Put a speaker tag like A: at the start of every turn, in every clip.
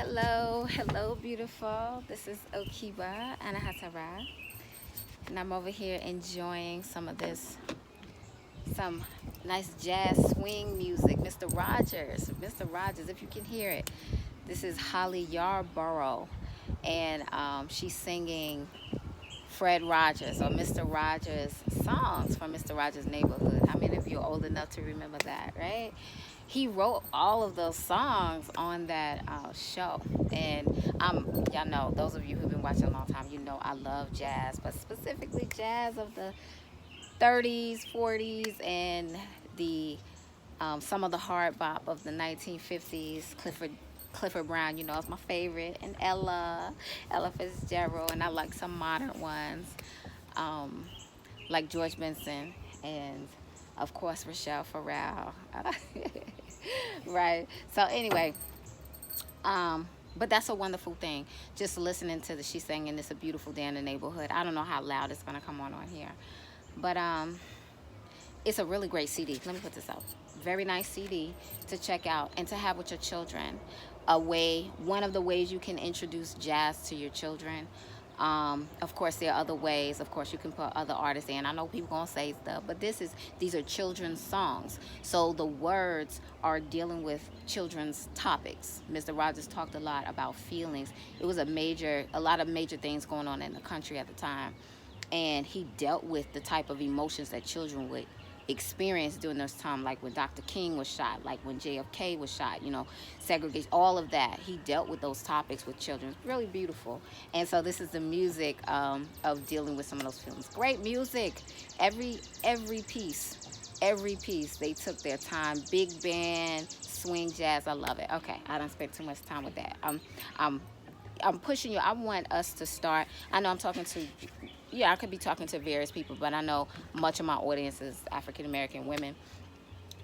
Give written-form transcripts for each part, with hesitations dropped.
A: Hello, beautiful. This is OKeba Anahatara, and I'm over here enjoying some nice jazz swing music. Mr. Rogers, if you can hear it. This is Holly Yarborough, and she's singing Fred Rogers or Mr. Rogers songs from Mr. Rogers' Neighborhood. How many of you are old enough to remember that, right? He wrote all of those songs on that show. And y'all know, those of you who've been watching a long time, you know I love jazz, but specifically jazz of the 30s, 40s, and the some of the hard bop of the 1950s. Clifford Brown, you know, is my favorite, and Ella Fitzgerald, and I like some modern ones, um, like George Benson, and of course Rochelle Farrell. Right. So anyway, but that's a wonderful thing. Just listening to the she singing "It's a Beautiful Day in the Neighborhood." I don't know how loud it's gonna come on here, but it's a really great CD. Let me put this out. Very nice CD to check out and to have with your children. One of the ways you can introduce jazz to your children. Of course, there are other ways. Of course, you can put other artists in. I know people gonna say stuff, but these are children's songs. So the words are dealing with children's topics. Mr. Rogers talked a lot about feelings. It was a lot of major things going on in the country at the time, and he dealt with the type of emotions that children would experience during this time, like when Dr. King was shot, like when JFK was shot, segregation, all of that. He dealt with those topics with children. It's really beautiful. And so this is the music of dealing with some of those films. Great music. Every piece, they took their time. Big band, swing, jazz. I love it. Okay, I don't spend too much time with that. I'm pushing you. I want us to start. I know I'm talking to, I could be talking to various people, but I know much of my audience is African American women.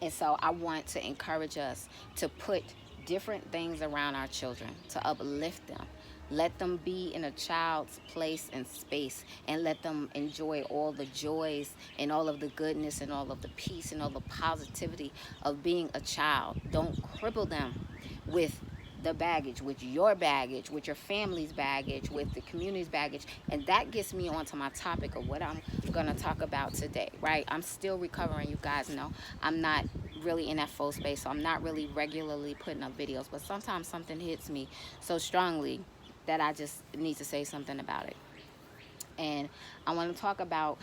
A: And so I want to encourage us to put different things around our children, to uplift them. Let them be in a child's place and space, and let them enjoy all the joys and all of the goodness and all of the peace and all the positivity of being a child. Don't cripple them with the baggage, with your baggage, with your family's baggage, with the community's baggage. And that gets me on to my topic of what I'm going to talk about today, right? I'm still recovering. You guys know I'm not really in that full space, so I'm not really regularly putting up videos, but sometimes something hits me so strongly that I just need to say something about it. And I want to talk about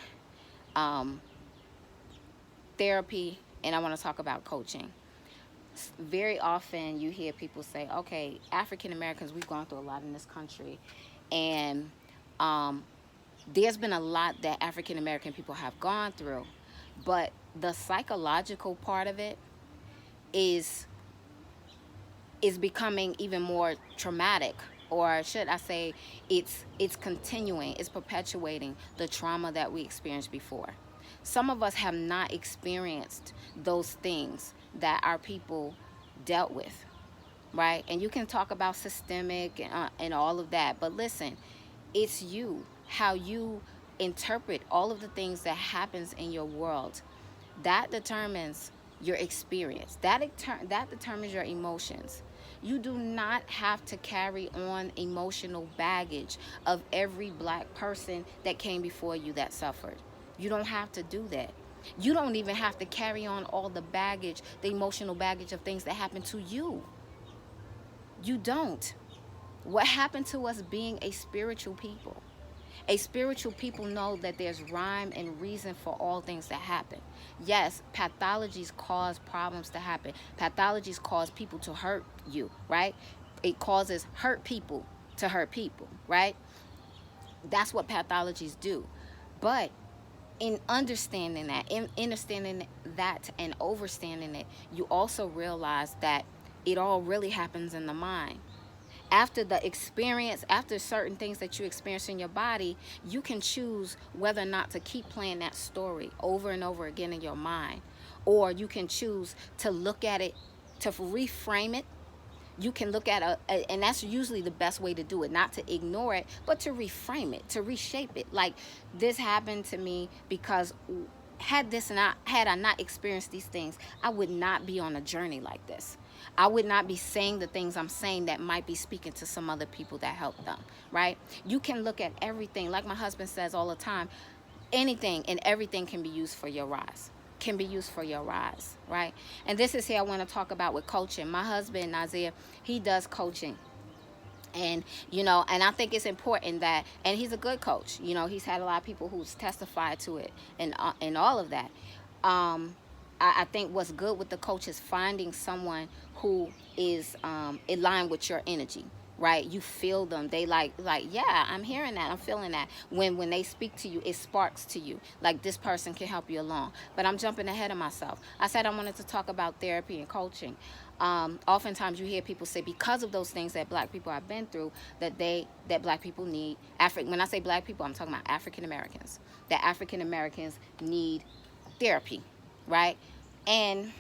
A: therapy, and I want to talk about coaching. Very often you hear people say, okay, African Americans, we've gone through a lot in this country, and there's been a lot that African American people have gone through, but the psychological part of it is becoming even more traumatic, or should I say it's continuing, it's perpetuating the trauma that we experienced before. Some of us have not experienced those things that our people dealt with, right? And you can talk about systemic and all of that, but listen, it's how you interpret all of the things that happens in your world. That determines your experience. That determines your emotions. You do not have to carry on emotional baggage of every black person that came before you that suffered. You don't have to do that. You don't even have to carry on all the baggage, the emotional baggage of things that happened to you. You don't. What happened to us being a spiritual people? A spiritual people know that there's rhyme and reason for all things that happen. Yes, pathologies cause problems to happen. Pathologies cause people to hurt you, right? It causes hurt people to hurt people, right? That's what pathologies do. But in understanding that and overstanding it, you also realize that it all really happens in the mind. After the experience, after certain things that you experience in your body, you can choose whether or not to keep playing that story over and over again in your mind, or you can choose to look at it, to reframe it. You can look at and that's usually the best way to do it, not to ignore it, but to reframe it, to reshape it. Like, this happened to me because had I not experienced these things, I would not be on a journey like this. I would not be saying the things I'm saying that might be speaking to some other people that help them, right? You can look at everything, like my husband says all the time, anything and everything can be used for your rise, can be used for your rise, right? And this is here I want to talk about with coaching. My husband, Nazir, he does coaching. And and I think it's important that, and he's a good coach, he's had a lot of people who's testified to it, and all of that. I think what's good with the coach is finding someone who is in line with your energy, right? You feel them. They like, yeah, I'm hearing that, I'm feeling that. When they speak to you, it sparks to you, like this person can help you along. But I'm jumping ahead of myself. I said I wanted to talk about therapy and coaching. Oftentimes you hear people say, because of those things that black people have been through, that black people need when I say black people, I'm talking about African Americans, that African Americans need therapy, right? And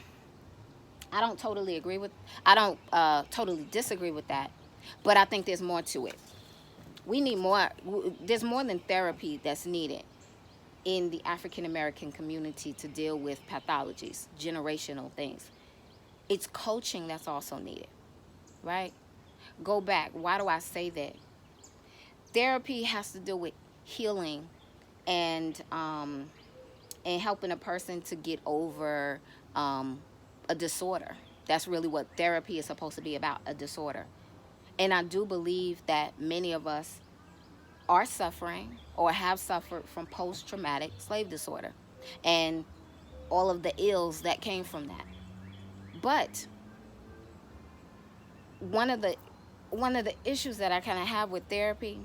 A: I don't totally disagree with that, but I think there's more to it. We need more. There's more than therapy that's needed in the African American community to deal with pathologies, generational things. It's coaching that's also needed, right? Go back. Why do I say that? Therapy has to do with healing and helping a person to get over a disorder. That's really what therapy is supposed to be about, a disorder. And I do believe that many of us are suffering or have suffered from post-traumatic slave disorder and all of the ills that came from that. But one of the issues that I kind of have with therapy,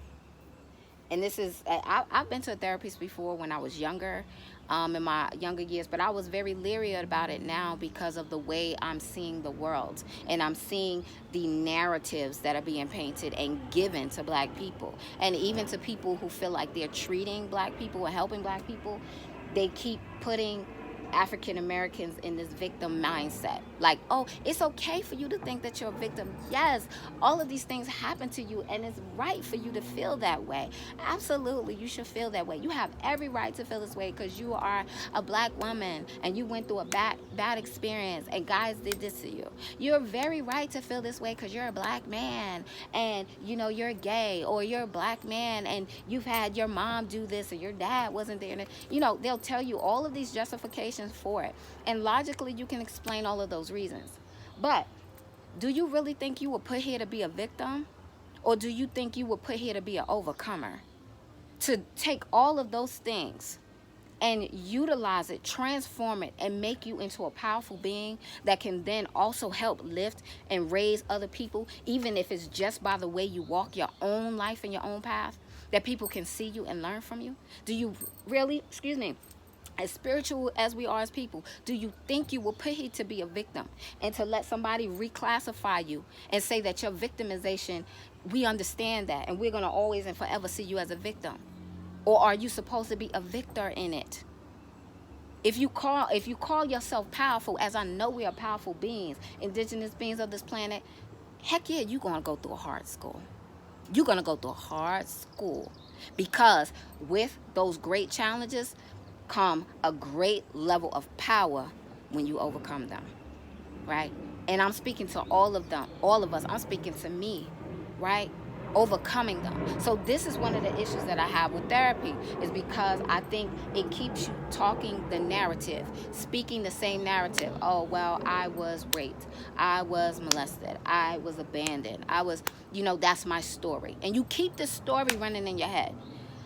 A: and this is, I've been to a therapist before when I was younger, in my younger years, but I was very leery about it now because of the way I'm seeing the world, and I'm seeing the narratives that are being painted and given to black people, and even to people who feel like they're treating black people and helping black people. They keep putting African Americans in this victim mindset. Like, oh, it's okay for you to think that you're a victim. Yes, all of these things happen to you, and it's right for you to feel that way. Absolutely, you should feel that way. You have every right to feel this way because you are a black woman and you went through a bad experience and guys did this to you. You're very right to feel this way because you're a black man and you're gay, or you're a black man and you've had your mom do this or your dad wasn't there. They'll tell you all of these justifications for it, and logically you can explain all of those reasons. But do you really think you were put here to be a victim, or do you think you were put here to be an overcomer, to take all of those things and utilize it, transform it, and make you into a powerful being that can then also help lift and raise other people, even if it's just by the way you walk your own life and your own path, that people can see you and learn from you? Do you really, as spiritual as we are as people, do you think you were put here to be a victim and to let somebody reclassify you and say that your victimization, we understand that and we're going to always and forever see you as a victim? Or are you supposed to be a victor in it? If you call yourself powerful, as I know we are powerful beings, indigenous beings of this planet, heck yeah, you're going to go through a hard school. You're going to go through a hard school, because with those great challenges come a great level of power when you overcome them, right? And I'm speaking to all of them, all of us. I'm speaking to me, right? Overcoming them. So this is one of the issues that I have with therapy, is because I think it keeps you talking the narrative, speaking the same narrative. Oh, well, I was raped, I was molested, I was abandoned, I was, that's my story. And you keep this story running in your head.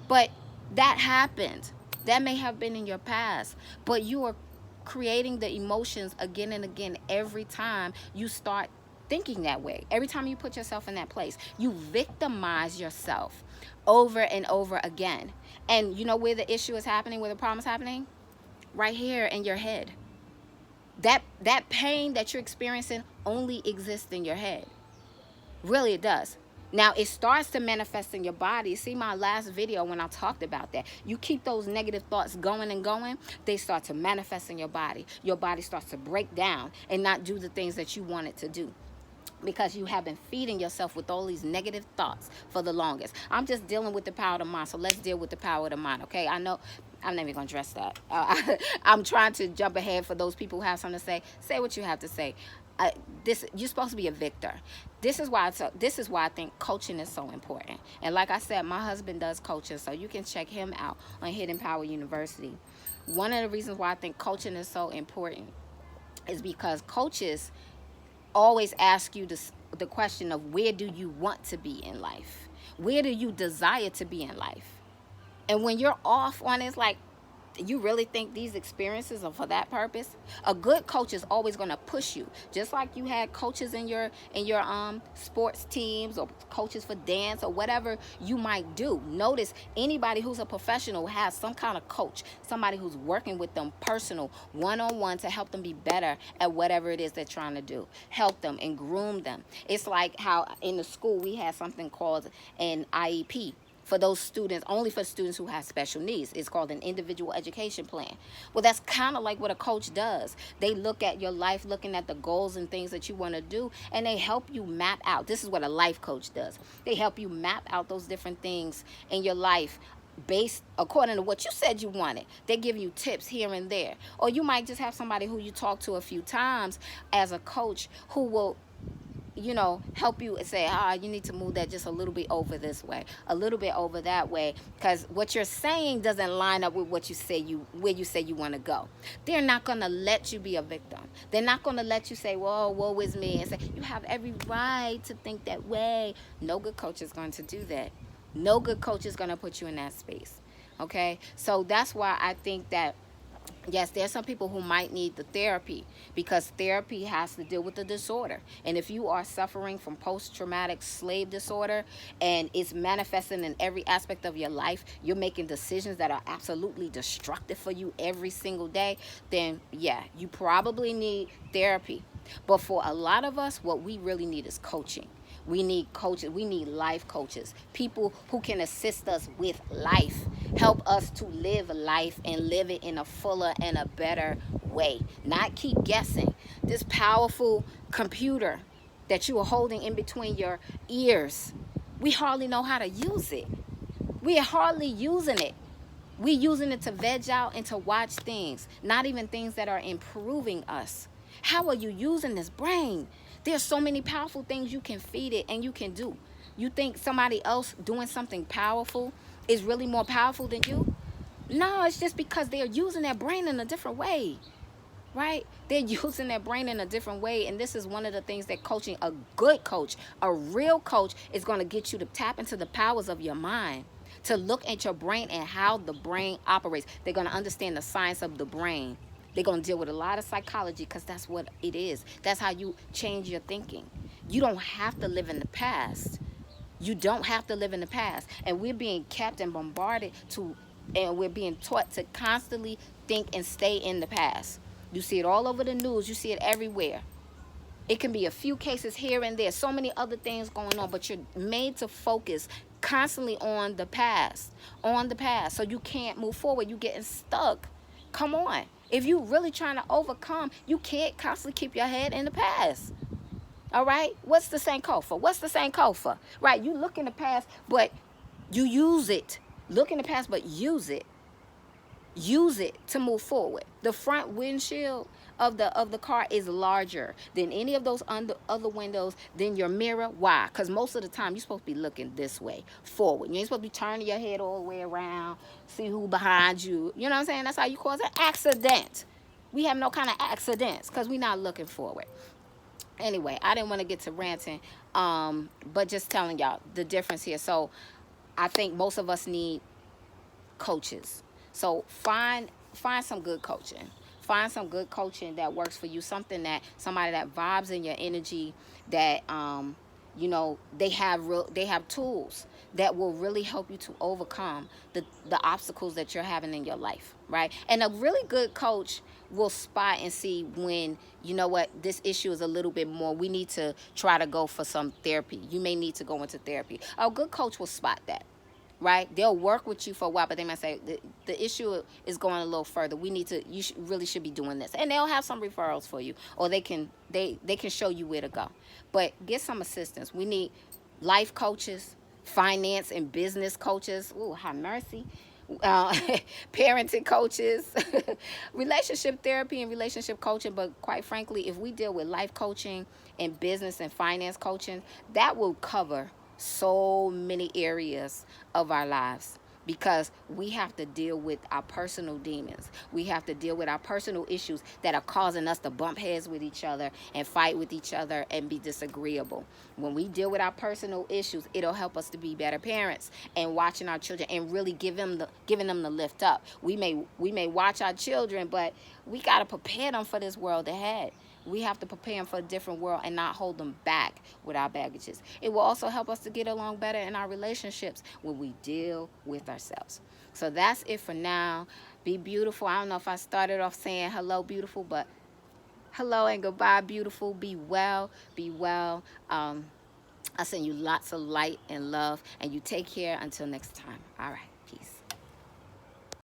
A: But that happened. That may have been in your past, but you are creating the emotions again and again every time you start thinking that way. Every time you put yourself in that place, you victimize yourself over and over again. And you know where the issue is happening, where the problem is happening? Right here in your head. That pain that you're experiencing only exists in your head. Really, it does. Now, it starts to manifest in your body. See my last video when I talked about that. You keep those negative thoughts going and going, they start to manifest in your body. Your body starts to break down and not do the things that you want it to do, because you have been feeding yourself with all these negative thoughts for the longest. I'm just dealing with the power of the mind, so let's deal with the power of the mind, okay? I know I'm not even going to address that. I'm trying to jump ahead for those people who have something to say. Say what you have to say. uh, this, you're supposed to be a victor. This is why I think coaching is so important. And like I said, my husband does coaching, so you can check him out on Hidden Power University. One of the reasons why I think coaching is so important is because coaches always ask you the question of, where do you want to be in life? Where do you desire to be in life? And when you're off on it, it's like, you really think these experiences are for that purpose? A good coach is always going to push you, just like you had coaches in your sports teams, or coaches for dance, or whatever you might do. Notice, anybody who's a professional has some kind of coach, somebody who's working with them personal, one-on-one, to help them be better at whatever it is they're trying to do, help them and groom them. It's like how in the school we had something called an IEP, for those students, only for students who have special needs. It's called an individual education plan. Well, that's kind of like what a coach does. They look at your life, looking at the goals and things that you want to do, and they help you map out. This is what a life coach does. They help you map out those different things in your life based according to what you said you wanted. They give you tips here and there. Or you might just have somebody who you talk to a few times as a coach, who will, help you and say, you need to move that just a little bit over this way, a little bit over that way, because what you're saying doesn't line up with what you say where you say you want to go. They're not going to let you be a victim. They're not going to let you say, well, woe is me, and say, you have every right to think that way. No good coach is going to do that. No good coach is going to put you in that space. Okay? So that's why I think that, yes, there's some people who might need the therapy, because therapy has to deal with the disorder. And if you are suffering from post-traumatic slave disorder, and it's manifesting in every aspect of your life, you're making decisions that are absolutely destructive for you every single day, then yeah, you probably need therapy. But for a lot of us, what we really need is coaching. We need coaches. We need life coaches, people who can assist us with life, help us to live life and live it in a fuller and a better way, not keep guessing. This powerful computer that you are holding in between your ears, we hardly know how to use it. We are hardly using it. We using it to veg out and to watch things, not even things that are improving us. How are you using this brain? There's so many powerful things you can feed it and you can do. You think somebody else doing something powerful is really more powerful than you? No, it's just because they're using their brain in a different way, right? They're using their brain in a different way. And this is one of the things that coaching, a good coach, a real coach, is going to get you to tap into the powers of your mind, to look at your brain and how the brain operates. They're going to understand the science of the brain. They're going to deal with a lot of psychology, because that's what it is. That's how you change your thinking. You don't have to live in the past. You don't have to live in the past. And we're being kept and bombarded and we're being taught to constantly think and stay in the past. You see it all over the news. You see it everywhere. It can be a few cases here and there. So many other things going on, but you're made to focus constantly on the past. So you can't move forward. You're getting stuck. Come on. If you're really trying to overcome, you can't constantly keep your head in the past. All right? What's the Sankofa? Right? You look in the past, but you use it. Look in the past, but use it. Use it to move forward. The front windshield of the car is larger than any of those other windows, than your mirror. Why? Because most of the time you're supposed to be looking this way, forward. You ain't supposed to be turning your head all the way around, see who behind you. You know what I'm saying? That's how you cause an accident. We have no kind of accidents because we're not looking forward. Anyway, I didn't want to get to ranting, but just telling y'all the difference here. So I think most of us need coaches. So find some good coaching. Find some good coaching that works for you. Somebody that vibes in your energy, that they have tools that will really help you to overcome the obstacles that you're having in your life, right? And a really good coach will spot and see when, you know what, this issue is a little bit more, we need to try to go for some therapy. You may need to go into therapy. A good coach will spot that. Right? They'll work with you for a while, but they might say, the issue is going a little further. You really should be doing this. And they'll have some referrals for you, or they can show you where to go. But get some assistance. We need life coaches, finance and business coaches. Ooh, have mercy. uh, parenting coaches, relationship therapy and relationship coaching. But quite frankly, if we deal with life coaching and business and finance coaching, that will cover so many areas of our lives, because we have to deal with our personal demons. We have to deal with our personal issues that are causing us to bump heads with each other and fight with each other and be disagreeable. When we deal with our personal issues, it'll help us to be better parents and watching our children and really giving them the lift up. We may watch our children, but we got to prepare them for this world ahead. We have to prepare them for a different world and not hold them back with our baggages. It will also help us to get along better in our relationships when we deal with ourselves. So that's it for now. Be beautiful. I don't know if I started off saying hello, beautiful, but hello and goodbye, beautiful. Be well. Be well. I send you lots of light and love, and you take care until next time. All right.